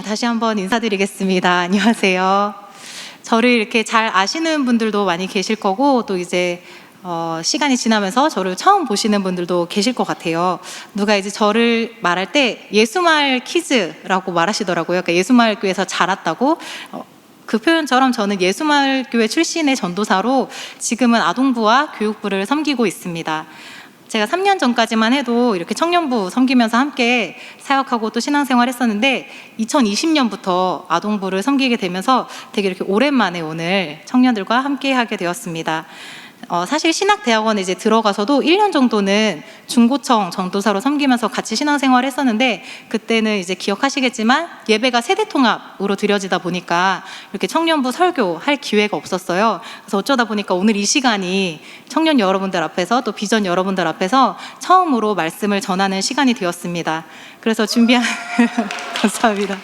다시 한번 인사드리겠습니다. 안녕하세요. 저를 이렇게 잘 아시는 분들도 많이 계실 거고, 또 이제 시간이 지나면서 저를 처음 보시는 분들도 계실 것 같아요. 누가 이제 저를 말할 때 예수마을 키즈라고 말하시더라고요. 그러니까 예수마을 교회에서 자랐다고. 그 표현처럼 저는 예수마을 교회 출신의 전도사로 지금은 아동부와 교육부를 섬기고 있습니다. 제가 3년 전까지만 해도 이렇게 청년부 섬기면서 함께 사역하고 또 신앙생활 했었는데 2020년부터 아동부를 섬기게 되면서 되게 이렇게 오랜만에 오늘 청년들과 함께 하게 되었습니다. 사실 신학대학원에 이제 들어가서도 1년 정도는 중고청 전도사로 섬기면서 같이 신앙생활을 했었는데, 그때는 이제 기억하시겠지만 예배가 세대통합으로 드려지다 보니까 이렇게 청년부 설교할 기회가 없었어요. 그래서 어쩌다 보니까 오늘 이 시간이 청년 여러분들 앞에서 또 비전 여러분들 앞에서 처음으로 말씀을 전하는 시간이 되었습니다. 그래서 감사합니다.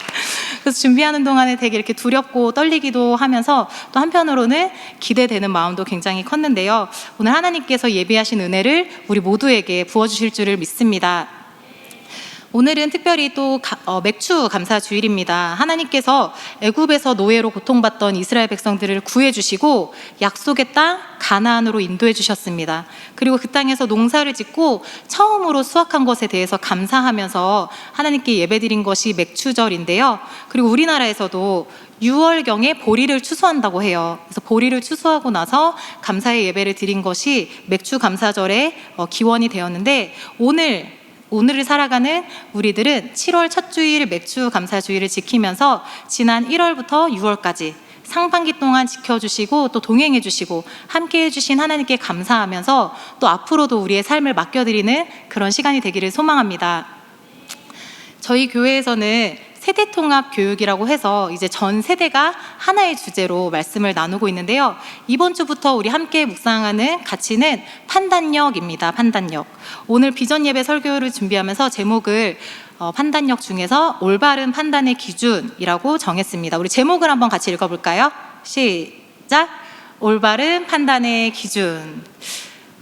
그래서 준비하는 동안에 되게 이렇게 두렵고 떨리기도 하면서 또 한편으로는 기대되는 마음도 굉장히 컸는데요. 오늘 하나님께서 예비하신 은혜를 우리 모두에게 부어주실 줄을 믿습니다. 오늘은 특별히 또 맥주 감사 주일입니다. 하나님께서 애굽에서 노예로 고통받던 이스라엘 백성들을 구해주시고 약속의 땅 가나안으로 인도해 주셨습니다. 그리고 그 땅에서 농사를 짓고 처음으로 수확한 것에 대해서 감사하면서 하나님께 예배드린 것이 맥주절인데요. 그리고 우리나라에서도 6월경에 보리를 추수한다고 해요. 그래서 보리를 추수하고 나서 감사의 예배를 드린 것이 맥주 감사절의 기원이 되었는데, 오늘을 살아가는 우리들은 7월 첫 주일 맥주 감사 주일을 지키면서 지난 1월부터 6월까지 상반기 동안 지켜주시고 또 동행해 주시고 함께 해주신 하나님께 감사하면서 또 앞으로도 우리의 삶을 맡겨드리는 그런 시간이 되기를 소망합니다. 저희 교회에서는 세대통합 교육이라고 해서 이제 전 세대가 하나의 주제로 말씀을 나누고 있는데요. 이번 주부터 우리 함께 묵상하는 가치는 판단력입니다. 판단력. 오늘 비전 예배 설교를 준비하면서 제목을 판단력 중에서 올바른 판단의 기준이라고 정했습니다. 우리 제목을 한번 같이 읽어볼까요? 시작! 올바른 판단의 기준.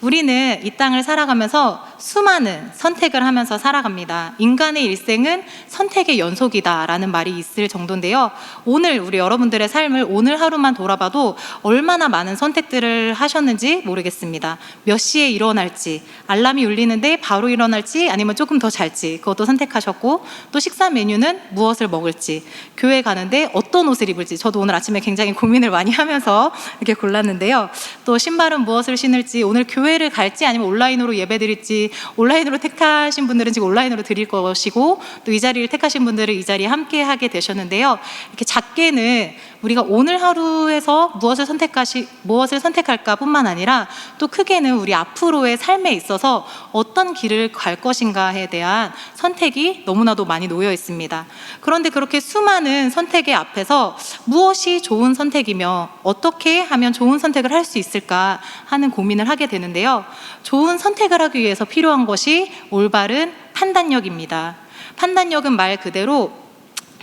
우리는 이 땅을 살아가면서 수많은 선택을 하면서 살아갑니다. 인간의 일생은 선택의 연속이다라는 말이 있을 정도인데요. 오늘 우리 여러분들의 삶을 오늘 하루만 돌아봐도 얼마나 많은 선택들을 하셨는지 모르겠습니다. 몇 시에 일어날지, 알람이 울리는데 바로 일어날지 아니면 조금 더 잘지, 그것도 선택하셨고, 또 식사 메뉴는 무엇을 먹을지, 교회 가는데 어떤 옷을 입을지, 저도 오늘 아침에 굉장히 고민을 많이 하면서 이렇게 골랐는데요. 또 신발은 무엇을 신을지, 오늘 교회를 갈지 아니면 온라인으로 예배 드릴지, 온라인으로 택하신 분들은 지금 온라인으로 드릴 것이고, 또 이 자리를 택하신 분들은 이 자리에 함께 하게 되셨는데요. 이렇게 작게는 우리가 오늘 하루에서 무엇을 선택할까 뿐만 아니라 또 크게는 우리 앞으로의 삶에 있어서 어떤 길을 갈 것인가에 대한 선택이 너무나도 많이 놓여 있습니다. 그런데 그렇게 수많은 선택의 앞에서 무엇이 좋은 선택이며 어떻게 하면 좋은 선택을 할 수 있을까 하는 고민을 하게 되는데요. 좋은 선택을 하기 위해서 필요한 것이 올바른 판단력입니다. 판단력은 말 그대로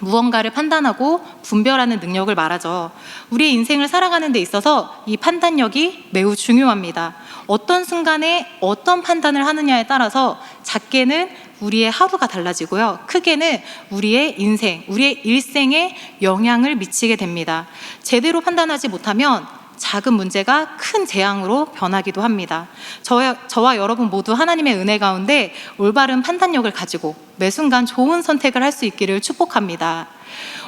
무언가를 판단하고 분별하는 능력을 말하죠. 우리의 인생을 살아가는 데 있어서 이 판단력이 매우 중요합니다. 어떤 순간에 어떤 판단을 하느냐에 따라서 작게는 우리의 하루가 달라지고요, 크게는 우리의 인생, 우리의 일생에 영향을 미치게 됩니다. 제대로 판단하지 못하면 작은 문제가 큰 재앙으로 변하기도 합니다. 저와 여러분 모두 하나님의 은혜 가운데 올바른 판단력을 가지고 매 순간 좋은 선택을 할 수 있기를 축복합니다.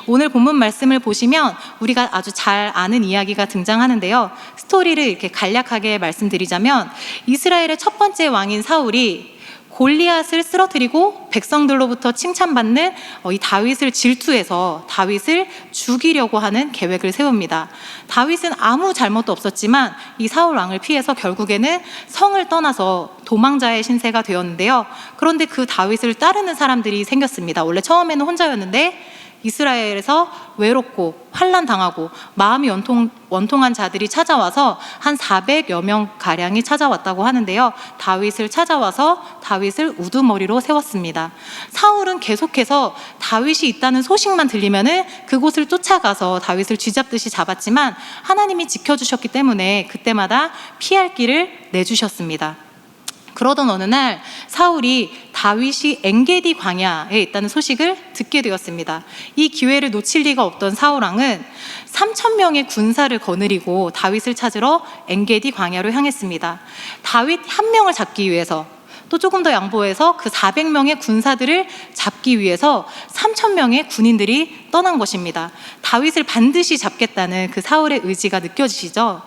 오늘 본문 말씀을 보시면 우리가 아주 잘 아는 이야기가 등장하는데요. 스토리를 이렇게 간략하게 말씀드리자면, 이스라엘의 첫 번째 왕인 사울이 골리앗을 쓰러뜨리고 백성들로부터 칭찬받는 이 다윗을 질투해서 다윗을 죽이려고 하는 계획을 세웁니다. 다윗은 아무 잘못도 없었지만 이 사울 왕을 피해서 결국에는 성을 떠나서 도망자의 신세가 되었는데요. 그런데 그 다윗을 따르는 사람들이 생겼습니다. 원래 처음에는 혼자였는데 이스라엘에서 외롭고 환난당하고 마음이 원통한 자들이 찾아와서 한 400여 명 가량이 찾아왔다고 하는데요. 다윗을 찾아와서 다윗을 우두머리로 세웠습니다. 사울은 계속해서 다윗이 있다는 소식만 들리면은 그곳을 쫓아가서 다윗을 쥐잡듯이 잡았지만 하나님이 지켜주셨기 때문에 그때마다 피할 길을 내주셨습니다. 그러던 어느 날 사울이 다윗이 엔게디 광야에 있다는 소식을 듣게 되었습니다. 이 기회를 놓칠 리가 없던 사울왕은 3,000명의 군사를 거느리고 다윗을 찾으러 엔게디 광야로 향했습니다. 다윗 한 명을 잡기 위해서, 또 조금 더 양보해서 그 400명의 군사들을 잡기 위해서 3,000명의 군인들이 떠난 것입니다. 다윗을 반드시 잡겠다는 그 사울의 의지가 느껴지시죠?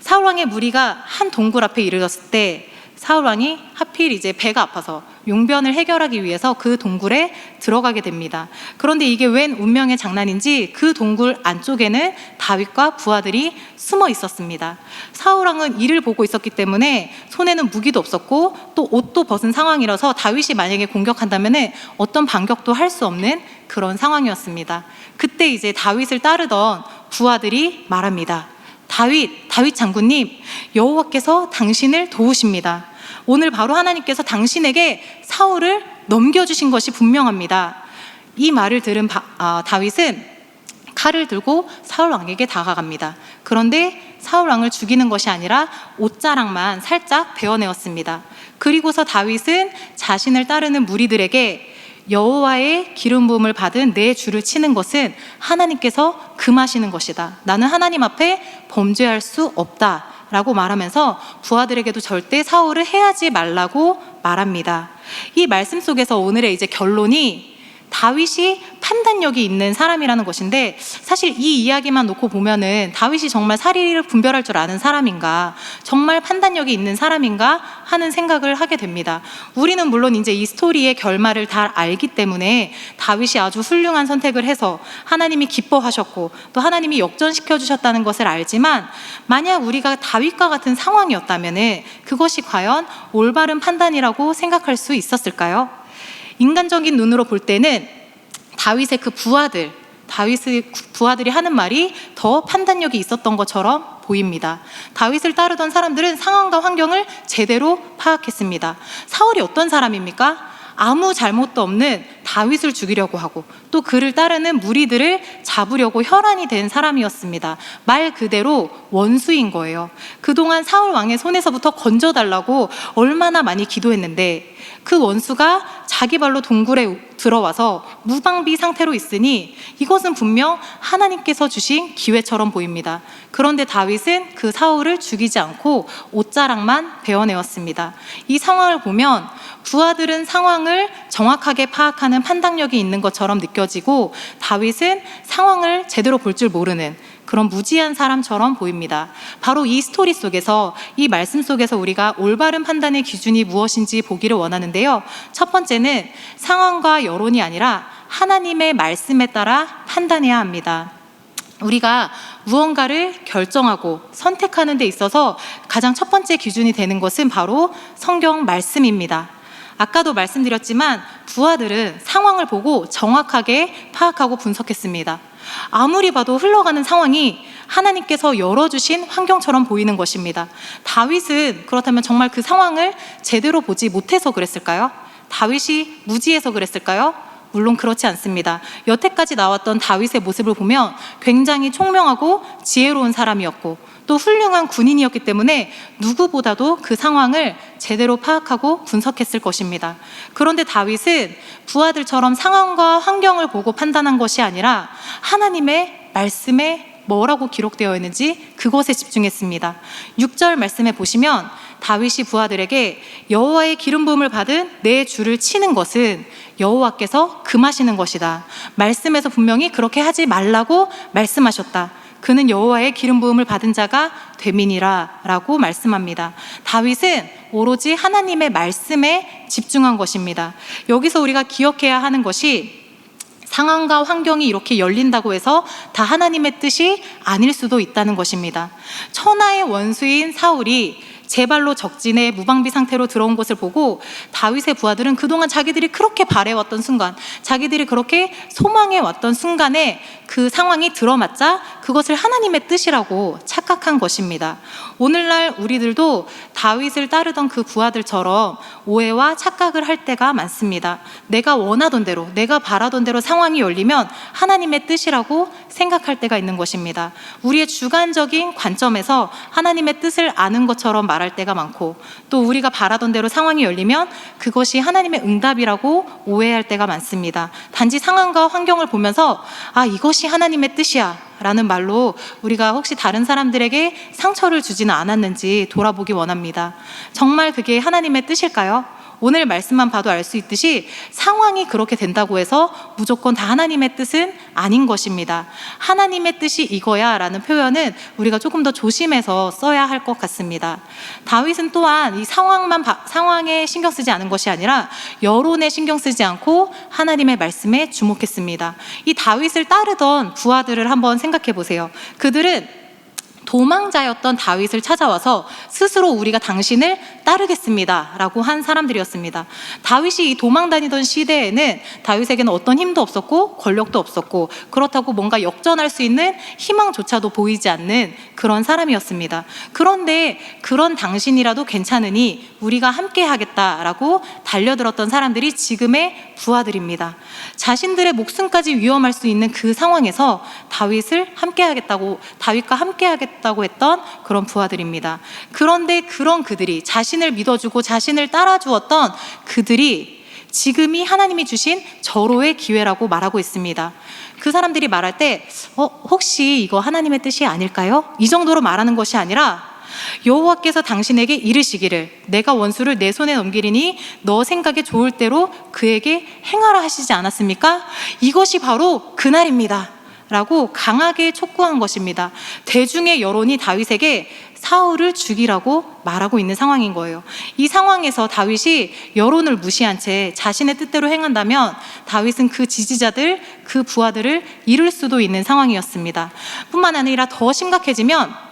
사울왕의 무리가 한 동굴 앞에 이르렀을 때 사울왕이 하필 이제 배가 아파서 용변을 해결하기 위해서 그 동굴에 들어가게 됩니다. 그런데 이게 웬 운명의 장난인지 그 동굴 안쪽에는 다윗과 부하들이 숨어 있었습니다. 사울왕은 이를 보고 있었기 때문에 손에는 무기도 없었고 또 옷도 벗은 상황이라서 다윗이 만약에 공격한다면 어떤 반격도 할 수 없는 그런 상황이었습니다. 그때 이제 다윗을 따르던 부하들이 말합니다. 다윗 장군님, 여호와께서 당신을 도우십니다. 오늘 바로 하나님께서 당신에게 사울을 넘겨주신 것이 분명합니다. 이 말을 들은 다윗은 칼을 들고 사울 왕에게 다가갑니다. 그런데 사울 왕을 죽이는 것이 아니라 옷자락만 살짝 베어내었습니다. 그리고서 다윗은 자신을 따르는 무리들에게 여호와의 기름 부음을 받은 내 주를 치는 것은 하나님께서 금하시는 것이다. 나는 하나님 앞에 범죄할 수 없다 라고 말하면서 부하들에게도 절대 사울을 해하지 말라고 말합니다. 이 말씀 속에서 오늘의 이제 결론이 다윗이 판단력이 있는 사람이라는 것인데, 사실 이 이야기만 놓고 보면은 다윗이 정말 사리를 분별할 줄 아는 사람인가, 정말 판단력이 있는 사람인가 하는 생각을 하게 됩니다. 우리는 물론 이제 이 스토리의 결말을 다 알기 때문에 다윗이 아주 훌륭한 선택을 해서 하나님이 기뻐하셨고 또 하나님이 역전시켜 주셨다는 것을 알지만, 만약 우리가 다윗과 같은 상황이었다면은 그것이 과연 올바른 판단이라고 생각할 수 있었을까요? 인간적인 눈으로 볼 때는 다윗의 그 부하들이 하는 말이 더 판단력이 있었던 것처럼 보입니다. 다윗을 따르던 사람들은 상황과 환경을 제대로 파악했습니다. 사울이 어떤 사람입니까? 아무 잘못도 없는 다윗을 죽이려고 하고 또 그를 따르는 무리들을 잡으려고 혈안이 된 사람이었습니다. 말 그대로 원수인 거예요. 그동안 사울 왕의 손에서부터 건져달라고 얼마나 많이 기도했는데 그 원수가 자기 발로 동굴에 들어와서 무방비 상태로 있으니 이것은 분명 하나님께서 주신 기회처럼 보입니다. 그런데 다윗은 그 사울을 죽이지 않고 옷자락만 베어내었습니다. 이 상황을 보면 부하들은 상황을 정확하게 파악하는 판단력이 있는 것처럼 느껴지고 다윗은 상황을 제대로 볼 줄 모르는 그런 무지한 사람처럼 보입니다. 바로 이 스토리 속에서, 이 말씀 속에서 우리가 올바른 판단의 기준이 무엇인지 보기를 원하는데요. 첫 번째는 상황과 여론이 아니라 하나님의 말씀에 따라 판단해야 합니다. 우리가 무언가를 결정하고 선택하는 데 있어서 가장 첫 번째 기준이 되는 것은 바로 성경 말씀입니다. 아까도 말씀드렸지만 부하들은 상황을 보고 정확하게 파악하고 분석했습니다. 아무리 봐도 흘러가는 상황이 하나님께서 열어주신 환경처럼 보이는 것입니다. 다윗은 그렇다면 정말 그 상황을 제대로 보지 못해서 그랬을까요? 다윗이 무지해서 그랬을까요? 물론 그렇지 않습니다. 여태까지 나왔던 다윗의 모습을 보면 굉장히 총명하고 지혜로운 사람이었고 또 훌륭한 군인이었기 때문에 누구보다도 그 상황을 제대로 파악하고 분석했을 것입니다. 그런데 다윗은 부하들처럼 상황과 환경을 보고 판단한 것이 아니라 하나님의 말씀에 뭐라고 기록되어 있는지 그것에 집중했습니다. 6절 말씀에 보시면 다윗이 부하들에게 여호와의 기름 부음을 받은 내 주를 치는 것은 여호와께서 금하시는 것이다. 말씀에서 분명히 그렇게 하지 말라고 말씀하셨다. 그는 여호와의 기름 부음을 받은 자가 됨이니라 라고 말씀합니다. 다윗은 오로지 하나님의 말씀에 집중한 것입니다. 여기서 우리가 기억해야 하는 것이 상황과 환경이 이렇게 열린다고 해서 다 하나님의 뜻이 아닐 수도 있다는 것입니다. 천하의 원수인 사울이 제 발로 적진에 무방비 상태로 들어온 것을 보고 다윗의 부하들은 그동안 자기들이 그렇게 바래왔던 순간, 자기들이 그렇게 소망해왔던 순간에 그 상황이 들어맞자 그것을 하나님의 뜻이라고 착각한 것입니다. 오늘날 우리들도 다윗을 따르던 그 부하들처럼 오해와 착각을 할 때가 많습니다. 내가 원하던 대로, 내가 바라던 대로 상황이 열리면 하나님의 뜻이라고 생각할 때가 있는 것입니다. 우리의 주관적인 관점에서 하나님의 뜻을 아는 것처럼 말할 때가 많고, 또 우리가 바라던 대로 상황이 열리면 그것이 하나님의 응답이라고 오해할 때가 많습니다. 단지 상황과 환경을 보면서 이것이 하나님의 뜻이야 라는 말로 우리가 혹시 다른 사람들에게 상처를 주지는 않았는지 돌아보기 원합니다. 정말 그게 하나님의 뜻일까요? 오늘 말씀만 봐도 알 수 있듯이 상황이 그렇게 된다고 해서 무조건 다 하나님의 뜻은 아닌 것입니다. 하나님의 뜻이 이거야 라는 표현은 우리가 조금 더 조심해서 써야 할 것 같습니다. 다윗은 또한 이 상황에 신경 쓰지 않은 것이 아니라 여론에 신경 쓰지 않고 하나님의 말씀에 주목했습니다. 이 다윗을 따르던 부하들을 한번 생각해 보세요. 그들은 도망자였던 다윗을 찾아와서 스스로 우리가 당신을 따르겠습니다 라고 한 사람들이었습니다. 다윗이 이 도망 다니던 시대에는 다윗에게는 어떤 힘도 없었고 권력도 없었고, 그렇다고 뭔가 역전할 수 있는 희망조차도 보이지 않는 그런 사람이었습니다. 그런데 그런 당신이라도 괜찮으니 우리가 함께 하겠다라고 달려들었던 사람들이 지금의 부하들입니다. 자신들의 목숨까지 위험할 수 있는 그 상황에서 다윗과 함께 하겠다고 했던 그런 부하들입니다. 그런데 그런 그들이, 자신을 믿어주고 자신을 따라주었던 그들이 지금이 하나님이 주신 절호의 기회라고 말하고 있습니다. 그 사람들이 말할 때 혹시 이거 하나님의 뜻이 아닐까요? 이 정도로 말하는 것이 아니라, 여호와께서 당신에게 이르시기를 내가 원수를 내 손에 넘기리니 너 생각에 좋을 대로 그에게 행하라 하시지 않았습니까? 이것이 바로 그날입니다 라고 강하게 촉구한 것입니다. 대중의 여론이 다윗에게 사울을 죽이라고 말하고 있는 상황인 거예요. 이 상황에서 다윗이 여론을 무시한 채 자신의 뜻대로 행한다면 다윗은 그 지지자들, 그 부하들을 잃을 수도 있는 상황이었습니다. 뿐만 아니라 더 심각해지면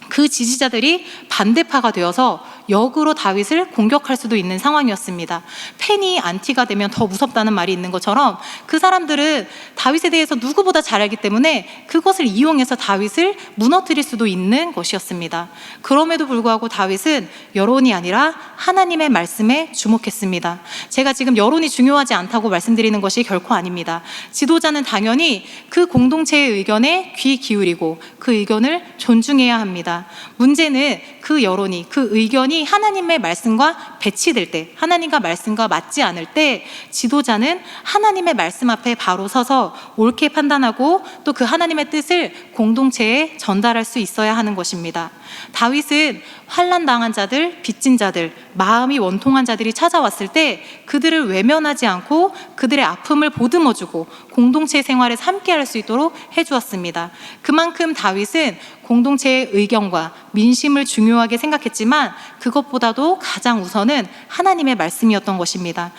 그 지지자들이 반대파가 되어서 역으로 다윗을 공격할 수도 있는 상황이었습니다. 팬이 안티가 되면 더 무섭다는 말이 있는 것처럼 그 사람들은 다윗에 대해서 누구보다 잘 알기 때문에 그것을 이용해서 다윗을 무너뜨릴 수도 있는 것이었습니다. 그럼에도 불구하고 다윗은 여론이 아니라 하나님의 말씀에 주목했습니다. 제가 지금 여론이 중요하지 않다고 말씀드리는 것이 결코 아닙니다. 지도자는 당연히 그 공동체의 의견에 귀 기울이고 그 의견을 존중해야 합니다. 문제는 그 여론이, 그 의견이 하나님의 말씀과 배치될 때, 하나님과 말씀과 맞지 않을 때 지도자는 하나님의 말씀 앞에 바로 서서 옳게 판단하고 또 그 하나님의 뜻을 공동체에 전달할 수 있어야 하는 것입니다. 다윗은 환난당한 자들, 빚진 자들, 마음이 원통한 자들이 찾아왔을 때 그들을 외면하지 않고 그들의 아픔을 보듬어주고 공동체 생활에서 함께할 수 있도록 해주었습니다. 그만큼 다윗은 공동체의 의견과 민심을 중요하게 생각했지만 그것보다도 가장 우선은 하나님의 말씀이었던 것입니다.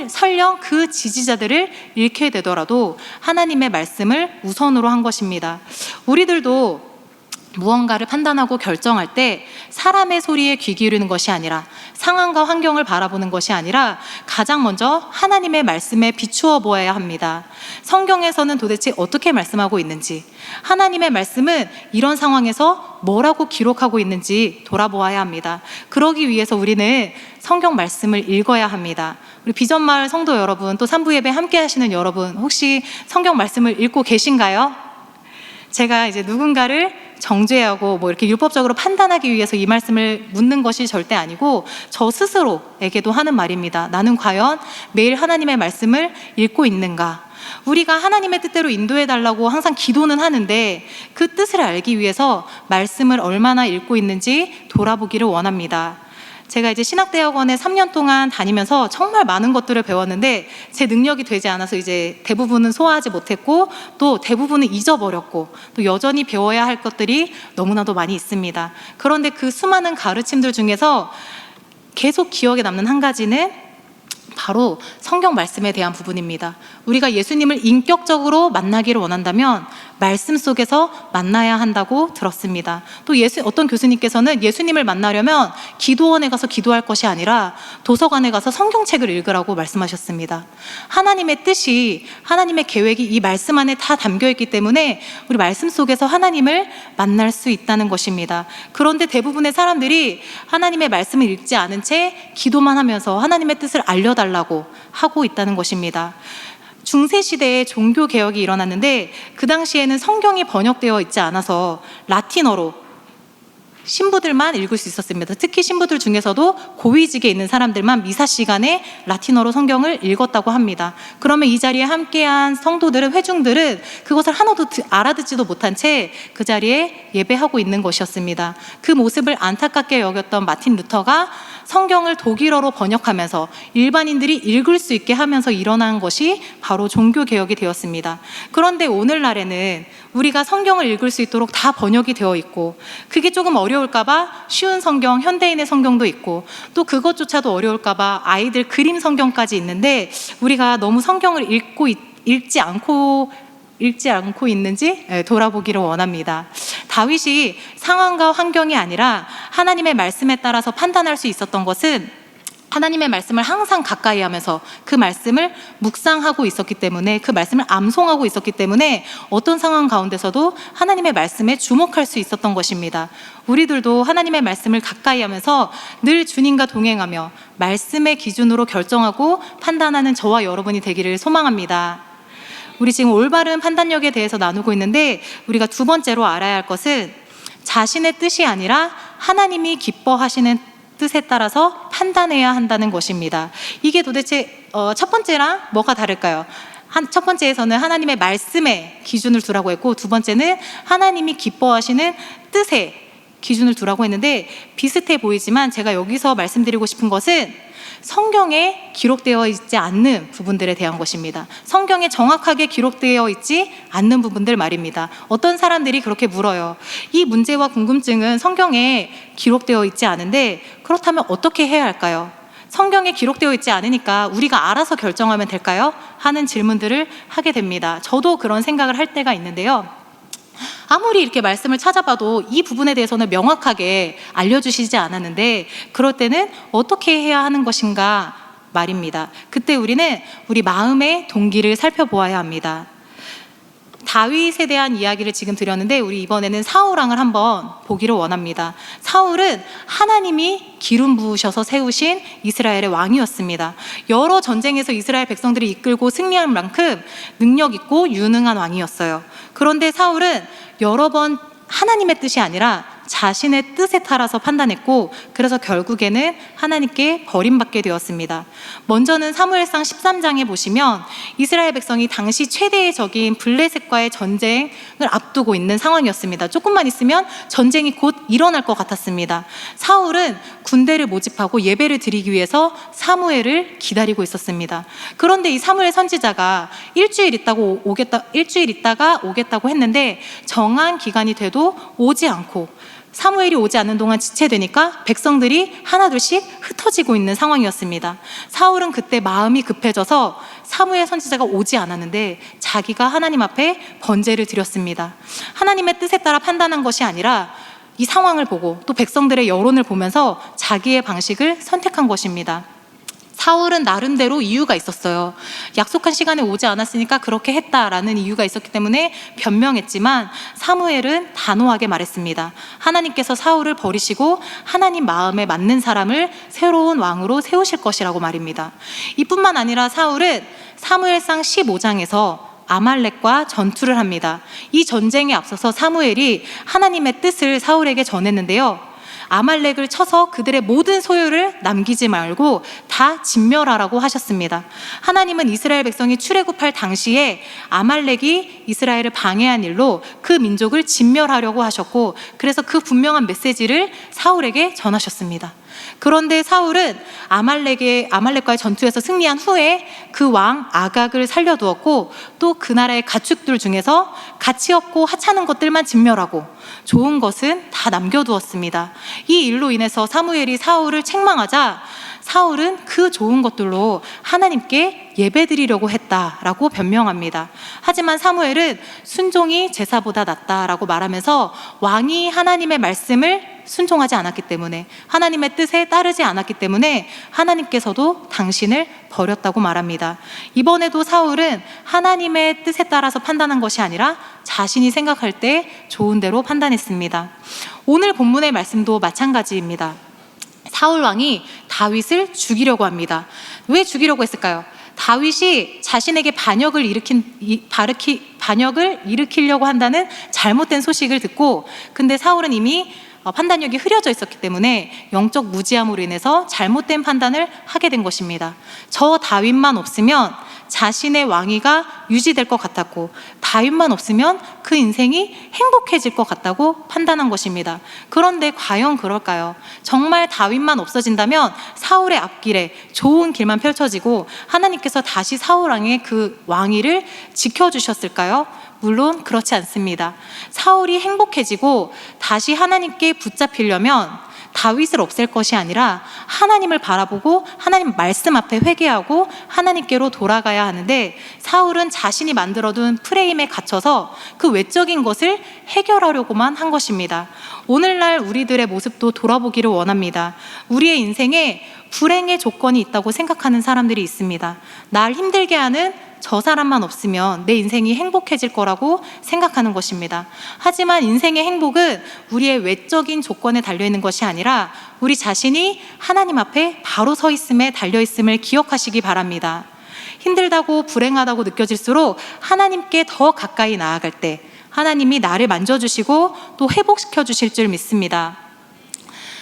설령 그 지지자들을 잃게 되더라도 하나님의 말씀을 우선으로 한 것입니다. 우리들도 무언가를 판단하고 결정할 때 사람의 소리에 귀 기울이는 것이 아니라, 상황과 환경을 바라보는 것이 아니라 가장 먼저 하나님의 말씀에 비추어 보아야 합니다. 성경에서는 도대체 어떻게 말씀하고 있는지, 하나님의 말씀은 이런 상황에서 뭐라고 기록하고 있는지 돌아보아야 합니다. 그러기 위해서 우리는 성경 말씀을 읽어야 합니다. 우리 비전마을 성도 여러분, 또 산부 예배 함께 하시는 여러분, 혹시 성경 말씀을 읽고 계신가요? 제가 이제 누군가를 정죄하고 이렇게 율법적으로 판단하기 위해서 이 말씀을 묻는 것이 절대 아니고 저 스스로에게도 하는 말입니다. 나는 과연 매일 하나님의 말씀을 읽고 있는가? 우리가 하나님의 뜻대로 인도해 달라고 항상 기도는 하는데 그 뜻을 알기 위해서 말씀을 얼마나 읽고 있는지 돌아보기를 원합니다. 제가 이제 신학대학원에 3년 동안 다니면서 정말 많은 것들을 배웠는데 제 능력이 되지 않아서 이제 대부분은 소화하지 못했고 또 대부분은 잊어버렸고 또 여전히 배워야 할 것들이 너무나도 많이 있습니다. 그런데 그 수많은 가르침들 중에서 계속 기억에 남는 한 가지는 바로 성경 말씀에 대한 부분입니다. 우리가 예수님을 인격적으로 만나기를 원한다면 말씀 속에서 만나야 한다고 들었습니다. 또 어떤 교수님께서는 예수님을 만나려면 기도원에 가서 기도할 것이 아니라 도서관에 가서 성경책을 읽으라고 말씀하셨습니다. 하나님의 뜻이, 하나님의 계획이 이 말씀 안에 다 담겨 있기 때문에 우리 말씀 속에서 하나님을 만날 수 있다는 것입니다. 그런데 대부분의 사람들이 하나님의 말씀을 읽지 않은 채 기도만 하면서 하나님의 뜻을 알려달라고 하고 있다는 것입니다. 중세시대에 종교개혁이 일어났는데 그 당시에는 성경이 번역되어 있지 않아서 라틴어로 신부들만 읽을 수 있었습니다. 특히 신부들 중에서도 고위직에 있는 사람들만 미사 시간에 라틴어로 성경을 읽었다고 합니다. 그러면 이 자리에 함께한 성도들은, 회중들은 그것을 하나도 알아듣지도 못한 채 그 자리에 예배하고 있는 것이었습니다. 그 모습을 안타깝게 여겼던 마틴 루터가 성경을 독일어로 번역하면서 일반인들이 읽을 수 있게 하면서 일어난 것이 바로 종교개혁이 되었습니다. 그런데 오늘날에는 우리가 성경을 읽을 수 있도록 다 번역이 되어 있고, 그게 조금 어려울까봐 쉬운 성경, 현대인의 성경도 있고, 또 그것조차도 어려울까봐 아이들 그림 성경까지 있는데, 우리가 너무 성경을 읽지 않고 있는지 돌아보기를 원합니다. 다윗이 상황과 환경이 아니라 하나님의 말씀에 따라서 판단할 수 있었던 것은 하나님의 말씀을 항상 가까이 하면서 그 말씀을 묵상하고 있었기 때문에, 그 말씀을 암송하고 있었기 때문에 어떤 상황 가운데서도 하나님의 말씀에 주목할 수 있었던 것입니다. 우리들도 하나님의 말씀을 가까이 하면서 늘 주님과 동행하며 말씀의 기준으로 결정하고 판단하는 저와 여러분이 되기를 소망합니다. 우리 지금 올바른 판단력에 대해서 나누고 있는데, 우리가 두 번째로 알아야 할 것은 자신의 뜻이 아니라 하나님이 기뻐하시는 뜻에 따라서 판단해야 한다는 것입니다. 이게 도대체 첫 번째랑 뭐가 다를까요? 첫 번째에서는 하나님의 말씀에 기준을 두라고 했고, 두 번째는 하나님이 기뻐하시는 뜻에 기준을 두라고 했는데, 비슷해 보이지만 제가 여기서 말씀드리고 싶은 것은 성경에 기록되어 있지 않는 부분들에 대한 것입니다. 성경에 정확하게 기록되어 있지 않는 부분들 말입니다. 어떤 사람들이 그렇게 물어요. 이 문제와 궁금증은 성경에 기록되어 있지 않은데 그렇다면 어떻게 해야 할까요? 성경에 기록되어 있지 않으니까 우리가 알아서 결정하면 될까요? 하는 질문들을 하게 됩니다. 저도 그런 생각을 할 때가 있는데요. 아무리 이렇게 말씀을 찾아봐도 이 부분에 대해서는 명확하게 알려주시지 않았는데, 그럴 때는 어떻게 해야 하는 것인가 말입니다. 그때 우리는 우리 마음의 동기를 살펴보아야 합니다. 다윗에 대한 이야기를 지금 드렸는데, 우리 이번에는 사울왕을 한번 보기를 원합니다. 사울은 하나님이 기름 부으셔서 세우신 이스라엘의 왕이었습니다. 여러 전쟁에서 이스라엘 백성들이 이끌고 승리할 만큼 능력 있고 유능한 왕이었어요. 그런데 사울은 여러 번 하나님의 뜻이 아니라 자신의 뜻에 따라서 판단했고, 그래서 결국에는 하나님께 버림받게 되었습니다. 먼저는 사무엘상 13장에 보시면 이스라엘 백성이 당시 최대의 적인 블레셋과의 전쟁을 앞두고 있는 상황이었습니다. 조금만 있으면 전쟁이 곧 일어날 것 같았습니다. 사울은 군대를 모집하고 예배를 드리기 위해서 사무엘을 기다리고 있었습니다. 그런데 이 사무엘 선지자가 일주일 있다가 오겠다고 했는데 정한 기간이 돼도 오지 않고, 사무엘이 오지 않는 동안 지체되니까 백성들이 하나둘씩 흩어지고 있는 상황이었습니다. 사울은 그때 마음이 급해져서 사무엘 선지자가 오지 않았는데 자기가 하나님 앞에 번제를 드렸습니다. 하나님의 뜻에 따라 판단한 것이 아니라 이 상황을 보고 또 백성들의 여론을 보면서 자기의 방식을 선택한 것입니다. 사울은 나름대로 이유가 있었어요. 약속한 시간에 오지 않았으니까 그렇게 했다라는 이유가 있었기 때문에 변명했지만, 사무엘은 단호하게 말했습니다. 하나님께서 사울을 버리시고 하나님 마음에 맞는 사람을 새로운 왕으로 세우실 것이라고 말입니다. 이뿐만 아니라 사울은 사무엘상 15장에서 아말렉과 전투를 합니다. 이 전쟁에 앞서서 사무엘이 하나님의 뜻을 사울에게 전했는데요, 아말렉을 쳐서 그들의 모든 소유를 남기지 말고 다 진멸하라고 하셨습니다. 하나님은 이스라엘 백성이 출애굽할 당시에 아말렉이 이스라엘을 방해한 일로 그 민족을 진멸하려고 하셨고, 그래서 그 분명한 메시지를 사울에게 전하셨습니다. 그런데 사울은 아말렉과의 전투에서 승리한 후에 그 왕 아각을 살려두었고, 또 그 나라의 가축들 중에서 가치 없고 하찮은 것들만 진멸하고 좋은 것은 다 남겨두었습니다. 이 일로 인해서 사무엘이 사울을 책망하자 사울은 그 좋은 것들로 하나님께 예배드리려고 했다라고 변명합니다. 하지만 사무엘은 순종이 제사보다 낫다라고 말하면서 왕이 하나님의 말씀을 순종하지 않았기 때문에, 하나님의 뜻에 따르지 않았기 때문에 하나님께서도 당신을 버렸다고 말합니다. 이번에도 사울은 하나님의 뜻에 따라서 판단한 것이 아니라 자신이 생각할 때 좋은 대로 판단했습니다. 오늘 본문의 말씀도 마찬가지입니다. 사울 왕이 다윗을 죽이려고 합니다. 왜 죽이려고 했을까요? 다윗이 자신에게 반역을 일으키려고 한다는 잘못된 소식을 듣고, 근데 사울은 이미 판단력이 흐려져 있었기 때문에 영적 무지함으로 인해서 잘못된 판단을 하게 된 것입니다. 저 다윗만 없으면 자신의 왕위가 유지될 것 같았고, 다윗만 없으면 그 인생이 행복해질 것 같다고 판단한 것입니다. 그런데 과연 그럴까요? 정말 다윗만 없어진다면 사울의 앞길에 좋은 길만 펼쳐지고 하나님께서 다시 사울 왕의 그 왕위를 지켜주셨을까요? 물론 그렇지 않습니다. 사울이 행복해지고 다시 하나님께 붙잡히려면 다윗을 없앨 것이 아니라 하나님을 바라보고 하나님 말씀 앞에 회개하고 하나님께로 돌아가야 하는데, 사울은 자신이 만들어둔 프레임에 갇혀서 그 외적인 것을 해결하려고만 한 것입니다. 오늘날 우리들의 모습도 돌아보기를 원합니다. 우리의 인생에 불행의 조건이 있다고 생각하는 사람들이 있습니다. 날 힘들게 하는 저 사람만 없으면 내 인생이 행복해질 거라고 생각하는 것입니다. 하지만 인생의 행복은 우리의 외적인 조건에 달려있는 것이 아니라 우리 자신이 하나님 앞에 바로 서 있음에 달려있음을 기억하시기 바랍니다. 힘들다고 불행하다고 느껴질수록 하나님께 더 가까이 나아갈 때 하나님이 나를 만져주시고 또 회복시켜 주실 줄 믿습니다.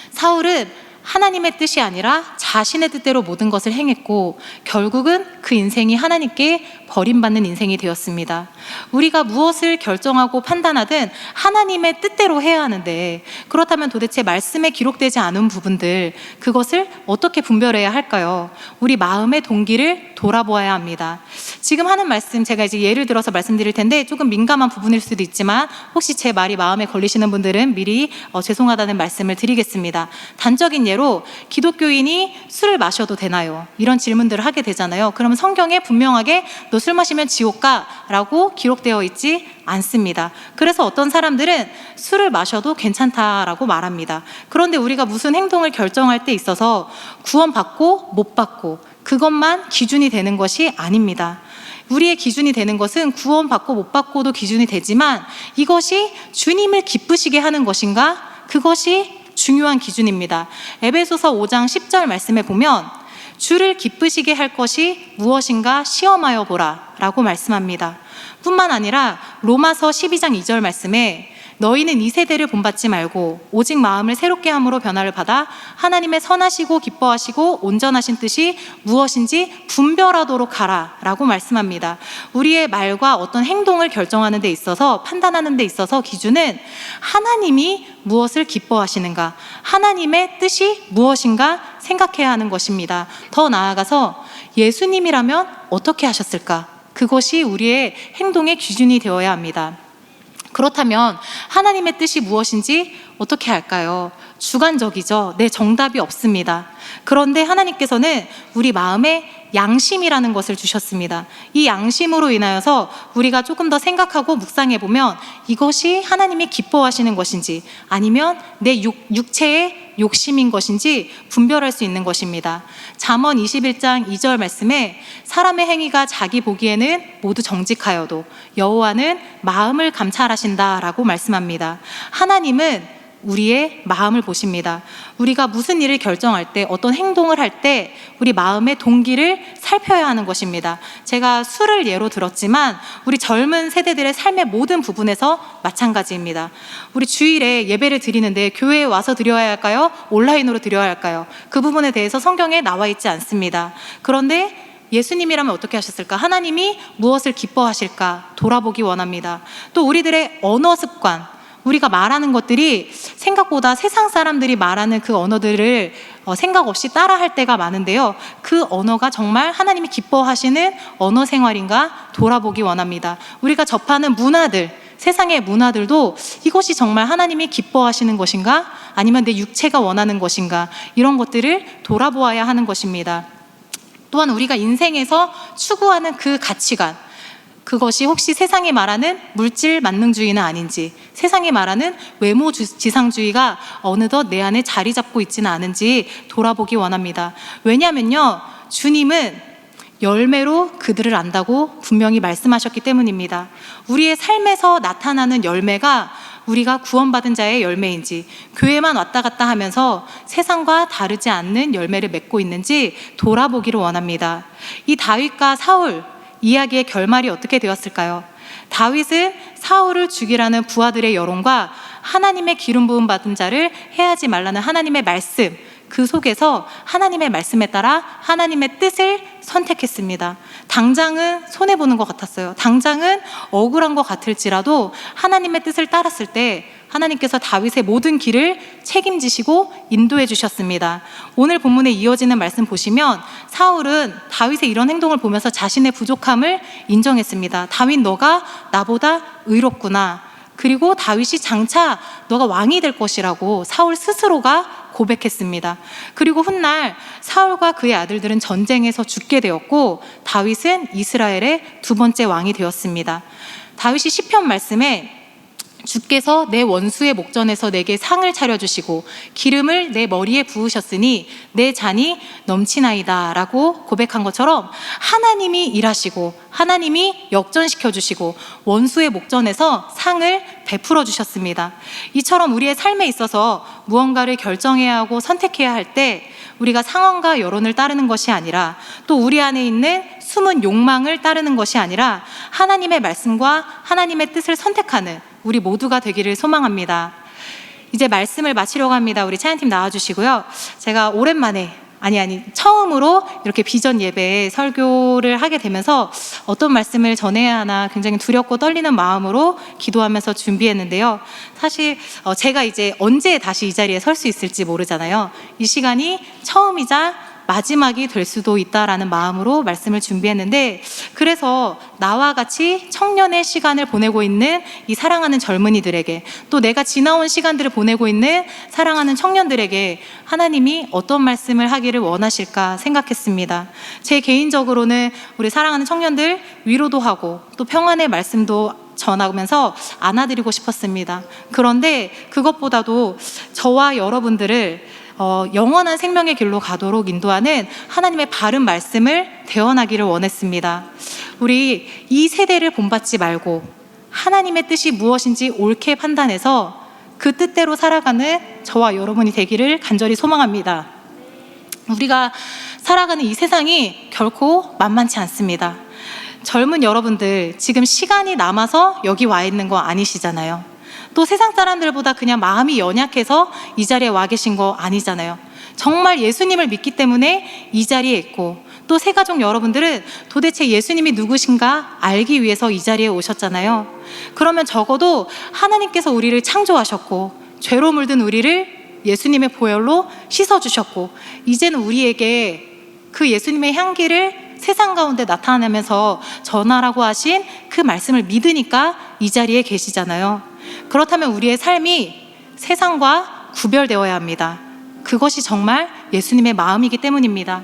사울은 하나님의 뜻이 아니라 자신의 뜻대로 모든 것을 행했고 결국은 그 인생이 하나님께 버림받는 인생이 되었습니다. 우리가 무엇을 결정하고 판단하든 하나님의 뜻대로 해야 하는데, 그렇다면 도대체 말씀에 기록되지 않은 부분들, 그것을 어떻게 분별해야 할까요? 우리 마음의 동기를 돌아보아야 합니다. 지금 하는 말씀 제가 이제 예를 들어서 말씀드릴 텐데 조금 민감한 부분일 수도 있지만 혹시 제 말이 마음에 걸리시는 분들은 미리 죄송하다는 말씀을 드리겠습니다. 단적인 예로 기독교인이 술을 마셔도 되나요? 이런 질문들을 하게 되잖아요. 그러면 성경에 분명하게 너 술 마시면 지옥 가 라고 기록되어 있지 않습니다. 그래서 어떤 사람들은 술을 마셔도 괜찮다라고 말합니다. 그런데 우리가 무슨 행동을 결정할 때 있어서 구원받고 못 받고 그것만 기준이 되는 것이 아닙니다. 우리의 기준이 되는 것은 구원받고 못 받고도 기준이 되지만 이것이 주님을 기쁘시게 하는 것인가? 그것이 중요한 기준입니다. 에베소서 5장 10절 말씀에 보면 주를 기쁘시게 할 것이 무엇인가 시험하여 보라 라고 말씀합니다. 뿐만 아니라 로마서 12장 2절 말씀에 너희는 이 세대를 본받지 말고 오직 마음을 새롭게 함으로 변화를 받아 하나님의 선하시고 기뻐하시고 온전하신 뜻이 무엇인지 분별하도록 하라 라고 말씀합니다. 우리의 말과 어떤 행동을 결정하는 데 있어서, 판단하는 데 있어서 기준은 하나님이 무엇을 기뻐하시는가, 하나님의 뜻이 무엇인가 생각해야 하는 것입니다. 더 나아가서 예수님이라면 어떻게 하셨을까? 그것이 우리의 행동의 기준이 되어야 합니다. 그렇다면 하나님의 뜻이 무엇인지 어떻게 할까요? 주관적이죠. 네, 정답이 없습니다. 그런데 하나님께서는 우리 마음에 양심이라는 것을 주셨습니다. 이 양심으로 인하여서 우리가 조금 더 생각하고 묵상해 보면 이것이 하나님이 기뻐하시는 것인지 아니면 내 육체의 욕심인 것인지 분별할 수 있는 것입니다. 잠언 21장 2절 말씀에 사람의 행위가 자기 보기에는 모두 정직하여도 여호와는 마음을 감찰하신다라고 말씀합니다. 하나님은 우리의 마음을 보십니다. 우리가 무슨 일을 결정할 때, 어떤 행동을 할 때 우리 마음의 동기를 살펴야 하는 것입니다. 제가 술을 예로 들었지만 우리 젊은 세대들의 삶의 모든 부분에서 마찬가지입니다. 우리 주일에 예배를 드리는데 교회에 와서 드려야 할까요? 온라인으로 드려야 할까요? 그 부분에 대해서 성경에 나와 있지 않습니다. 그런데 예수님이라면 어떻게 하셨을까? 하나님이 무엇을 기뻐하실까? 돌아보기 원합니다. 또 우리들의 언어 습관, 우리가 말하는 것들이 생각보다 세상 사람들이 말하는 그 언어들을 생각 없이 따라할 때가 많은데요. 그 언어가 정말 하나님이 기뻐하시는 언어 생활인가 돌아보기 원합니다. 우리가 접하는 문화들, 세상의 문화들도 이것이 정말 하나님이 기뻐하시는 것인가? 아니면 내 육체가 원하는 것인가? 이런 것들을 돌아보아야 하는 것입니다. 또한 우리가 인생에서 추구하는 그 가치관, 그것이 혹시 세상이 말하는 물질 만능주의는 아닌지, 세상이 말하는 외모 지상주의가 어느덧 내 안에 자리 잡고 있지는 않은지 돌아보기 원합니다. 왜냐하면요, 주님은 열매로 그들을 안다고 분명히 말씀하셨기 때문입니다. 우리의 삶에서 나타나는 열매가 우리가 구원받은 자의 열매인지, 교회만 왔다 갔다 하면서 세상과 다르지 않는 열매를 맺고 있는지 돌아보기를 원합니다. 이 다윗과 사울 이야기의 결말이 어떻게 되었을까요? 다윗은 사울을 죽이라는 부하들의 여론과 하나님의 기름 부음 받은 자를 해하지 말라는 하나님의 말씀, 그 속에서 하나님의 말씀에 따라 하나님의 뜻을 선택했습니다. 당장은 손해보는 것 같았어요. 당장은 억울한 것 같을지라도 하나님의 뜻을 따랐을 때 하나님께서 다윗의 모든 길을 책임지시고 인도해 주셨습니다. 오늘 본문에 이어지는 말씀 보시면 사울은 다윗의 이런 행동을 보면서 자신의 부족함을 인정했습니다. 다윗, 너가 나보다 의롭구나. 그리고 다윗이 장차 너가 왕이 될 것이라고 사울 스스로가 고백했습니다. 그리고 훗날 사울과 그의 아들들은 전쟁에서 죽게 되었고 다윗은 이스라엘의 두 번째 왕이 되었습니다. 다윗이 시편 말씀에 주께서 내 원수의 목전에서 내게 상을 차려주시고 기름을 내 머리에 부으셨으니 내 잔이 넘치나이다 라고 고백한 것처럼 하나님이 일하시고 하나님이 역전시켜주시고 원수의 목전에서 상을 베풀어 주셨습니다. 이처럼 우리의 삶에 있어서 무언가를 결정해야 하고 선택해야 할 때 우리가 상황과 여론을 따르는 것이 아니라 또 우리 안에 있는 숨은 욕망을 따르는 것이 아니라 하나님의 말씀과 하나님의 뜻을 선택하는 우리 모두가 되기를 소망합니다. 이제 말씀을 마치려고 합니다. 우리 찬양팀 나와주시고요. 제가 오랜만에 처음으로 이렇게 비전 예배에 설교를 하게 되면서 어떤 말씀을 전해야 하나 굉장히 두렵고 떨리는 마음으로 기도하면서 준비했는데요. 사실 제가 이제 언제 다시 이 자리에 설 수 있을지 모르잖아요. 이 시간이 처음이자 마지막이 될 수도 있다라는 마음으로 말씀을 준비했는데, 그래서 나와 같이 청년의 시간을 보내고 있는 이 사랑하는 젊은이들에게, 또 내가 지나온 시간들을 보내고 있는 사랑하는 청년들에게 하나님이 어떤 말씀을 하기를 원하실까 생각했습니다. 제 개인적으로는 우리 사랑하는 청년들 위로도 하고 또 평안의 말씀도 전하면서 안아드리고 싶었습니다. 그런데 그것보다도 저와 여러분들을 영원한 생명의 길로 가도록 인도하는 하나님의 바른 말씀을 대언하기를 원했습니다. 우리 이 세대를 본받지 말고 하나님의 뜻이 무엇인지 옳게 판단해서 그 뜻대로 살아가는 저와 여러분이 되기를 간절히 소망합니다. 우리가 살아가는 이 세상이 결코 만만치 않습니다. 젊은 여러분들, 지금 시간이 남아서 여기 와 있는 거 아니시잖아요. 또 세상 사람들보다 그냥 마음이 연약해서 이 자리에 와 계신 거 아니잖아요. 정말 예수님을 믿기 때문에 이 자리에 있고, 또 새가족 여러분들은 도대체 예수님이 누구신가 알기 위해서 이 자리에 오셨잖아요. 그러면 적어도 하나님께서 우리를 창조하셨고 죄로 물든 우리를 예수님의 보혈로 씻어주셨고, 이제는 우리에게 그 예수님의 향기를 세상 가운데 나타내면서 전하라고 하신 그 말씀을 믿으니까 이 자리에 계시잖아요. 그렇다면 우리의 삶이 세상과 구별되어야 합니다. 그것이 정말 예수님의 마음이기 때문입니다.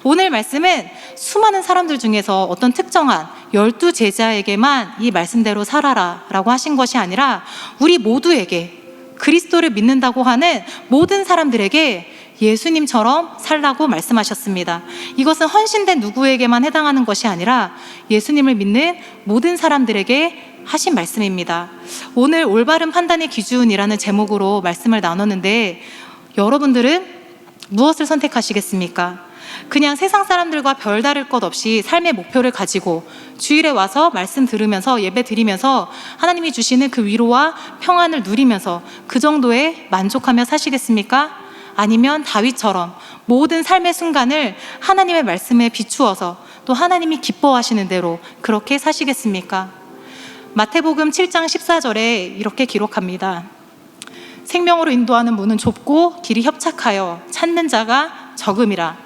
오늘 말씀은 수많은 사람들 중에서 어떤 특정한 12제자에게만 이 말씀대로 살아라 라고 하신 것이 아니라 우리 모두에게, 그리스도를 믿는다고 하는 모든 사람들에게 예수님처럼 살라고 말씀하셨습니다. 이것은 헌신된 누구에게만 해당하는 것이 아니라 예수님을 믿는 모든 사람들에게 하신 말씀입니다. 오늘 올바른 판단의 기준이라는 제목으로 말씀을 나눴는데, 여러분들은 무엇을 선택하시겠습니까? 그냥 세상 사람들과 별다를 것 없이 삶의 목표를 가지고 주일에 와서 말씀 들으면서 예배 드리면서 하나님이 주시는 그 위로와 평안을 누리면서 그 정도에 만족하며 사시겠습니까? 아니면 다윗처럼 모든 삶의 순간을 하나님의 말씀에 비추어서 또 하나님이 기뻐하시는 대로 그렇게 사시겠습니까? 마태복음 7장 14절에 이렇게 기록합니다. 생명으로 인도하는 문은 좁고 길이 협착하여 찾는 자가 적음이라.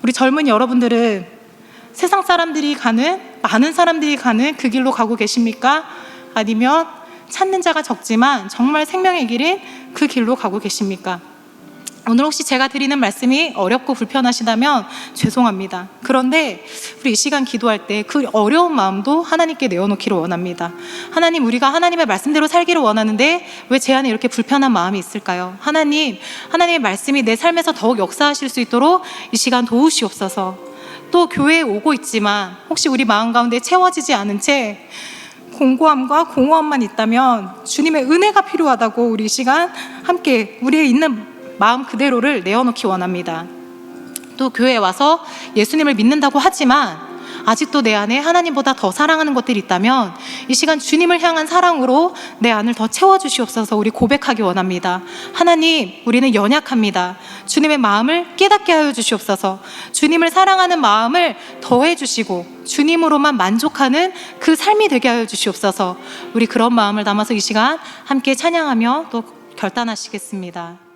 우리 젊은 여러분들은 세상 사람들이 가는, 많은 사람들이 가는 그 길로 가고 계십니까? 아니면 찾는 자가 적지만 정말 생명의 길인 그 길로 가고 계십니까? 오늘 혹시 제가 드리는 말씀이 어렵고 불편하시다면 죄송합니다. 그런데 우리 이 시간 기도할 때 그 어려운 마음도 하나님께 내어놓기를 원합니다. 하나님, 우리가 하나님의 말씀대로 살기를 원하는데 왜 제 안에 이렇게 불편한 마음이 있을까요? 하나님, 하나님의 말씀이 내 삶에서 더욱 역사하실 수 있도록 이 시간 도우시옵소서. 또 교회에 오고 있지만 혹시 우리 마음 가운데 채워지지 않은 채 공고함과 공허함만 있다면 주님의 은혜가 필요하다고 우리 이 시간 함께 우리의 있는 마음 그대로를 내어놓기 원합니다. 또 교회에 와서 예수님을 믿는다고 하지만 아직도 내 안에 하나님보다 더 사랑하는 것들이 있다면 이 시간 주님을 향한 사랑으로 내 안을 더 채워주시옵소서. 우리 고백하기 원합니다. 하나님, 우리는 연약합니다. 주님의 마음을 깨닫게 하여 주시옵소서. 주님을 사랑하는 마음을 더해 주시고 주님으로만 만족하는 그 삶이 되게 하여 주시옵소서. 우리 그런 마음을 담아서 이 시간 함께 찬양하며 또 결단하시겠습니다.